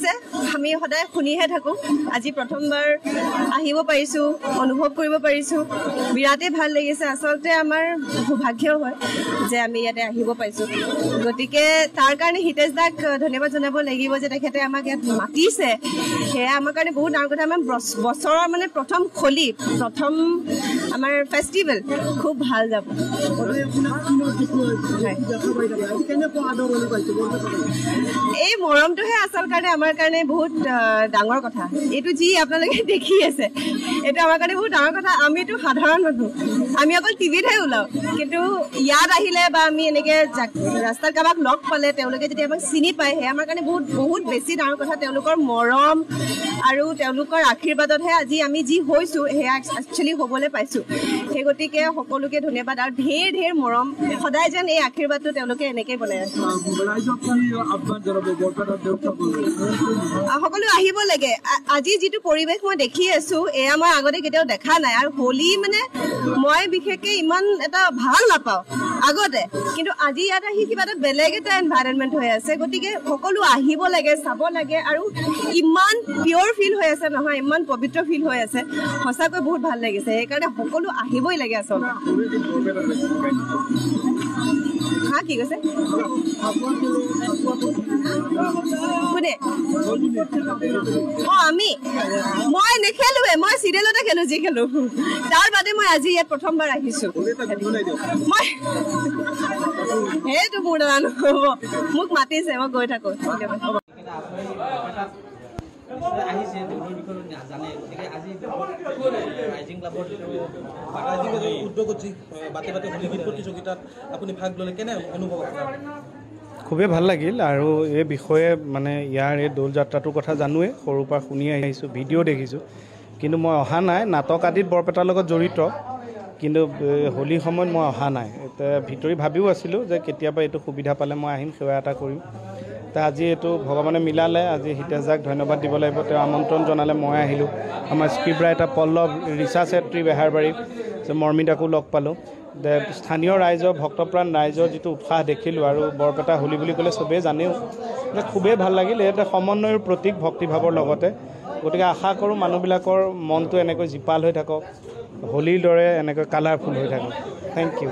যে আমি সদায় শুনিহে থাকোঁ আজি প্ৰথমবাৰ আহিব পাৰিছোঁ অনুভৱ কৰিব পাৰিছোঁ বিৰাটেই ভাল লাগিছে আচলতে আমাৰ সৌভাগ্য হয় যে আমি ইয়াতে আহিব পাইছোঁ গতিকে তাৰ কাৰণে হিতেশ দাক ধন্যবাদ জনাব লাগিব যে তেখেতে আমাক ইয়াত মাতিছে সেয়া আমাৰ কাৰণে বহুত ডাঙৰ কথা আমাৰ বছৰৰ মানে প্ৰথম খলি প্ৰথম আমাৰ ফেষ্টিভেল খুব ভাল যাব এই মৰমটোহে আচল কাৰণে আমাৰ কাৰণে বহুত ডাঙৰ কথা এইটো যি আপোনালোকে দেখি আছে এইটো আমাৰ কাৰণে বহুত ডাঙৰ কথা আমিতো সাধাৰণ মানুহ আমি অকল টিভিতহে ওলাওঁ কিন্তু ইয়াত আহিলে বা আমি এনেকৈ ৰাস্তাত কাৰোবাক লগ পালে তেওঁলোকে যদি আমাক চিনি পায় সেয়া আমাৰ কাৰণে বহুত বহুত বেছি ডাঙৰ কথা তেওঁলোকৰ মৰম আৰু তেওঁলোকৰ আশীৰ্বাদতহে আজি আমি যি হৈছোঁ সেয়া একচুৱেলি হ'বলৈ পাইছোঁ সেই গতিকে সকলোকে ধন্যবাদ আৰু ঢেৰ ঢেৰ মৰম সদায় যেন এই আশীৰ্বাদটো তেওঁলোকে এনেকৈ বনাই আছে সকলো আহিব লাগে আজি যিটো পৰিৱেশ মই দেখি আছোঁ এয়া মই আগতে কেতিয়াও দেখা নাই আৰু হোলী মানে মই বিশেষকৈ ইমান এটা ভাল নাপাওঁ আগতে কিন্তু আজি ইয়াত আহি কিবা এটা বেলেগ এটা এনভাইৰনমেণ্ট হৈ আছে গতিকে সকলো আহিব লাগে চাব লাগে আৰু ইমান পিয়'ৰ ফিল হৈ আছে নহয় ইমান পবিত্ৰ ফিল হৈ আছে সঁচাকৈ বহুত ভাল লাগিছে সেইকাৰণে সকলো আহিবই লাগে আচলতে হা কি কৈছে কোনে আমি মই নেখেলোৱে মই চিৰিয়েলতে খেলোঁ যি খেলোঁ তাৰ বাদে মই আজি ইয়াত প্ৰথমবাৰ আহিছোঁ মই সেইটো মোৰ দ্বাৰা নহ'ব মোক মাতিছে মই গৈ থাকোঁ খুবেই ভাল লাগিল আৰু এই বিষয়ে মানে ইয়াৰ এই দৌল যাত্ৰাটোৰ কথা জানোৱেই সৰুৰ পৰা শুনি আহিছোঁ ভিডিঅ' দেখিছোঁ কিন্তু মই অহা নাই নাটক আদিত বৰপেটাৰ লগত জড়িত কিন্তু হোলীৰ সময়ত মই অহা নাই এতিয়া ভিতৰি ভাবিও আছিলোঁ যে কেতিয়াবা এইটো সুবিধা পালে মই আহিম সেৱা এটা কৰিম তা আজি এইটো ভগৱানে মিলালে আজি হিতেশ দাক ধন্যবাদ দিব লাগিব তেওঁ আমন্ত্ৰণ জনালে মই আহিলোঁ আমাৰ স্ক্ৰিপ্ট ৰাইটাৰ পল্লৱ ৰিচা চেত্ৰী বেহাৰবাৰী মৰ্মিদাকো লগ পালোঁ স্থানীয় ৰাইজৰ ভক্তপ্ৰাণ ৰাইজৰ যিটো উৎসাহ দেখিলোঁ আৰু বৰপেটা হোলী বুলি ক'লে চবেই জানেও যে খুবেই ভাল লাগিল ইয়াতে সমন্বয়ৰ প্ৰতীক ভক্তিভাৱৰ লগতে গতিকে আশা কৰোঁ মানুহবিলাকৰ মনটো এনেকৈ জীপাল হৈ থাকক হোলীৰ দৰে এনেকৈ কালাৰফুল হৈ থাকক থেংক ইউ